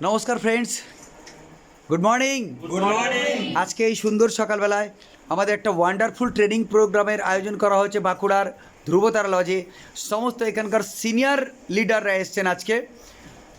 নমস্কার friends, good morning. Good morning. আজকে এই সুন্দর সকালবেলায় আমাদের একটা ওয়ান্ডারফুল ট্রেনিং প্রোগ্রামের আয়োজন করা হয়েছে বাঁকুড়ার ধ্রুবতারা লজে। সমস্ত এখানকার সিনিয়র লিডাররা এসছেন আজকে।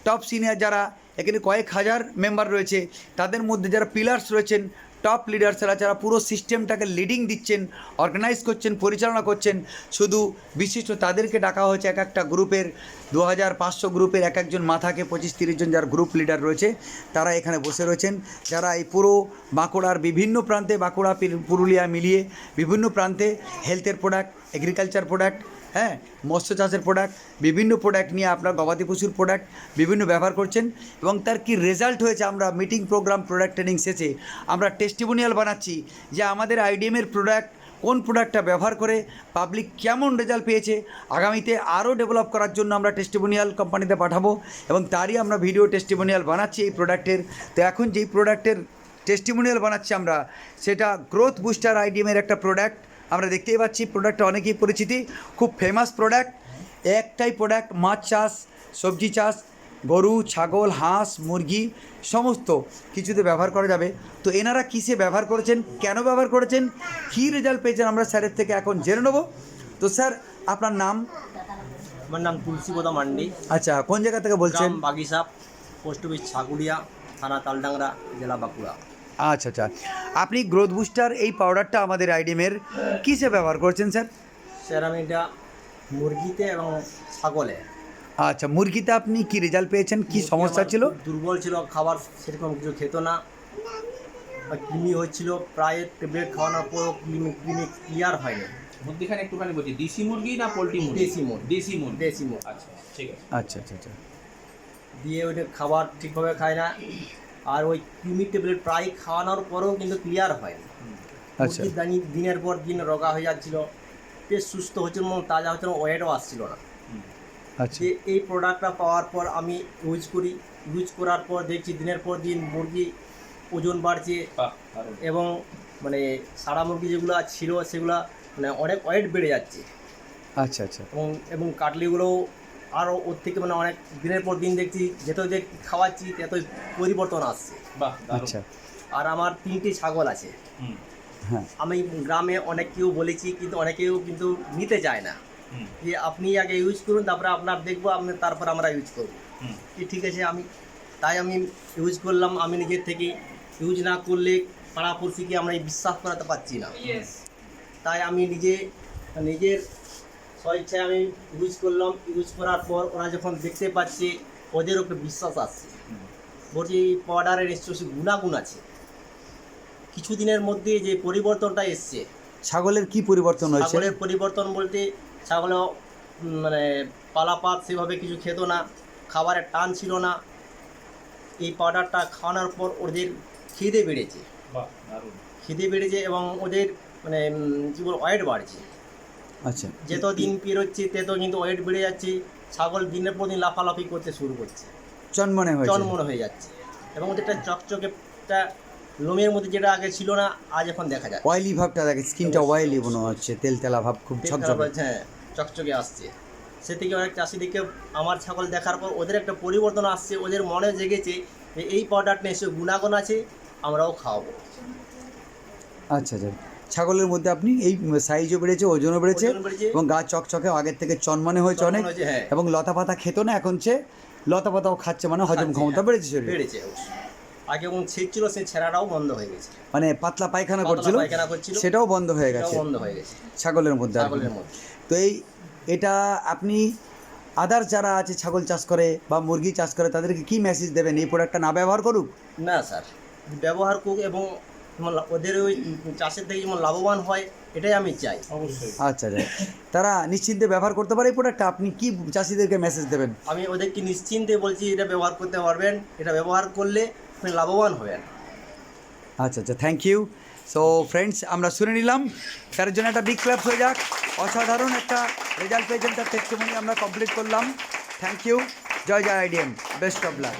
টপ সিনিয়র যারা এখানে কয়েক হাজার মেম্বার রয়েছে, তাদের মধ্যে যারা পিলার্স রয়েছেন, টপ লিডার্সরা যারা পুরো সিস্টেমটাকে লিডিং দিচ্ছেন, অর্গানাইজ করছেন, পরিচালনা করছেন, শুধু বিশিষ্ট তাদেরকে ডাকা হয়েছে। এক একটা গ্রুপের 2500 গ্রুপের এক একজন মাথাকে 25-30 জন যারা গ্রুপ লিডার রয়েছে, তারা এখানে বসে রয়েছেন। যারা এই পুরো বাঁকুড়ার বিভিন্ন প্রান্তে, বাঁকুড়া পুরুলিয়া মিলিয়ে বিভিন্ন প্রান্তে হেলথের প্রোডাক্ট, এগ্রিকালচার প্রোডাক্ট, হ্যাঁ, মৎস্য চাষের প্রোডাক্ট, বিভিন্ন প্রোডাক্ট নিয়ে আপনার গবাদি পশুর প্রোডাক্ট বিভিন্ন ব্যবহার করছেন এবং তার কি রেজাল্ট হয়েছে আমরা মিটিং প্রোগ্রাম প্রোডাক্ট ট্রেনিং শেষে আমরা টেস্টিমোনিয়াল বানাচ্ছি যে আমাদের আইডিএমের প্রোডাক্ট কোন প্রোডাক্টটা ব্যবহার করে পাবলিক কেমন রেজাল্ট পেয়েছে। আগামীতে আরও ডেভেলপ করার জন্য আমরা টেস্টিমোনিয়াল কোম্পানিতে পাঠাবো এবং তারই আমরা ভিডিও টেস্টিমোনিয়াল বানাচ্ছি এই প্রোডাক্টের। তো এখন যেই প্রোডাক্টের টেস্টিমোনিয়াল বানাচ্ছি আমরা, সেটা গ্রোথ বুস্টার আইডিএমের একটা প্রোডাক্ট। আমরা দেখতেই পাচ্ছি প্রোডাক্টটা অনেকেই পরিচিতি, খুব ফেমাস প্রোডাক্ট। একটাই প্রোডাক্ট, মাছ চাষ, সবজি চাষ, গরু, ছাগল, হাঁস, মুরগি সমস্ত কিছুতে ব্যবহার করা যাবে। তো এনারা কিসে ব্যবহার করেছেন, কেন ব্যবহার করেছেন, কী রেজাল্ট পেয়েছেন আমরা স্যারের থেকে এখন জেনে নেব। তো স্যার, আপনার নাম? আমার নাম তুলসীপদা মান্ডি। আচ্ছা, কোন জায়গা থেকে বলছেন? গ্রাম বাগিসাপ, পোস্ট অফিস ছাগুড়িয়া, থানা তালডাংরা, জেলা বাঁকুড়া। আচ্ছা আচ্ছা, আপনি গ্রোথ বুস্টার এই পাউডারটা আমাদের আইডিএমের কিসে ব্যবহার করছেন স্যার? স্যার, আমি এটা মুরগিতে এবং ছাগলে। আচ্ছা, মুরগিতে আপনি কি রেজাল্ট পেয়েছেন, কি সমস্যা ছিল? দুর্বল ছিল, খাবার সেরকম কিছু খেত না, কৃমি হচ্ছিল, প্রায় ট্যাবলেট খাওয়ানোর পর কৃমি ক্লিয়ার হয়নি। মধ্যখানে একটুখানি বলছি, দেশি মুরগি না পোলট্রি মুরগি? দেশি মুরগি। দেশি মুরগি। দেশি মুরগি। আচ্ছা, ঠিক আছে। আচ্ছা আচ্ছা আচ্ছা, দিয়ে ওইটা খাবার ঠিকভাবে খায় না, আর ওই কৃমি ট্যাবলেট প্রায় খাওয়ানোর পরেও কিন্তু ক্লিয়ার হয়নি। আচ্ছা দিনের পর দিন রোগা হয়ে যাচ্ছিল, বেশ সুস্থ হচ্ছিল, তাজা হচ্ছিল, ওয়েটও আসছিল না। আচ্ছা, যে এই প্রোডাক্টটা পাওয়ার পর আমি ইউজ করার পর দেখছি দিনের পর দিন মুরগি ওজন বাড়ছে এবং মানে সারা মুরগি যেগুলো ছিল সেগুলো মানে অনেক ওয়েট বেড়ে যাচ্ছে। আচ্ছা আচ্ছা, এবং কাটলিগুলোও আরও ওর থেকে মানে অনেক দিনের পর দিন দেখছি যে খাওয়াচ্ছি তত পরিবর্তন আসছে। আচ্ছা, আর আমার 3টি ছাগল আছে। হ্যাঁ, আমি গ্রামে অনেককেও বলেছি, কিন্তু অনেকেও কিন্তু নিতে চায় না, যে আপনি আগে ইউজ করুন, তারপরে আপনার দেখবো, তারপর আমরা ইউজ করবো। ঠিক আছে, তাই আমি ইউজ করলাম। আমি নিজের থেকে ইউজ না করলে পাড়াপড়শিকে আমরা বিশ্বাস করাতে পারছি না। তাই আমি নিজের স্বেচ্ছায় আমি ইউজ করলাম। ইউজ করার পর ওরা যখন দেখতে পাচ্ছে, ওদের ওপরে বিশ্বাস আসছে। বলছি এই পাউডারের নিশ্চয়ই গুণাগুণ আছে। কিছুদিনের মধ্যে যে পরিবর্তনটা এসছে। ছাগলের কি পরিবর্তন হয়েছে? ছাগলের পরিবর্তন বলতে, ছাগল মানে পালাপাত সেভাবে কিছু খেত না, খাবারের টান ছিল না। এই পাউডারটা খাওয়ানোর পর ওদের খিদে বেড়েছে। খিদে বেড়েছে এবং ওদের মানে কী বল ওয়েট বাড়ছে। আচ্ছা, যত দিন পেরোচ্ছে তত কিন্তু ওয়েট বেড়ে যাচ্ছে। ছাগল দিনের পর দিন লাফালাফি করতে শুরু করছে, চনমনে হয়ে যাচ্ছে এবং ওদেরটা চকচকেটা লোমের মধ্যে যেটা আগে ছিল না, আজ এখন দেখা যায়। অয়েলি ভাবটা দেখে, স্কিনটা অয়েলি মনে হচ্ছে, তেলতেলা ভাব, খুব ঝকঝকে। হ্যাঁ, চকচকে আসছে। সে থেকে অনেক চাষিদিকে আমার ছাগল দেখার পর ওদের একটা পরিবর্তন আসছে। ওদের মনে জেগেছে যে এই পাউডারটা এসে গুণাগুণ আছে, আমরাও খাওয়াবো। আচ্ছা আচ্ছা, ছাগলের মধ্যে আপনি এই সাইজও বেড়েছে, ওজনও বেড়েছে এবং গা চকচকে, আগের থেকে চনমনে হয়েছে অনেক। হ্যাঁ। এবং লতা পাতা খেত না, এখন সে লতা পাতাও খাচ্ছে, মানে হজম ক্ষমতা বেড়েছে শরীরে। বেড়েছে আগে এবং ছেড়ছিল, সেই ছেঁড়াটাও বন্ধ হয়ে গেছে। মানে পাতলা পায়খানা করছিল, সেটাও বন্ধ হয়ে গেছে ছাগলের মধ্যে। তো এটা আপনি আদার যারা আছে ছাগল চাষ করে বা মুরগি চাষ করে, তাদেরকে কি মেসেজ দেবেন এই প্রোডাক্টটা না ব্যবহার করুক? না স্যার, ব্যবহার করুক এবং ওদের ওই চাষের থেকে যেমন লাভবান হয়, এটাই আমি চাই। অবশ্যই। আচ্ছা আচ্ছা, তারা নিশ্চিন্তে ব্যবহার করতে পারে এই প্রোডাক্টটা। আপনি কি চাষিদেরকে মেসেজ দেবেন? আমি ওদেরকে নিশ্চিন্তে বলছি, এটা ব্যবহার করতে পারবেন, এটা ব্যবহার করলে আপনি লাভবান হবেন। আচ্ছা আচ্ছা, থ্যাংক ইউ। সো ফ্রেন্ডস, আমরা শুনে নিলাম, তার জন্য একটা বিগ ক্লাপ হয়ে যাক। অসাধারণ একটা রেজাল্ট পেয়েছেন, তার টেস্টিমনি আমরা কমপ্লিট করলাম। Thank you. জয় জয় আইডিএম, বেস্ট অফ লাক।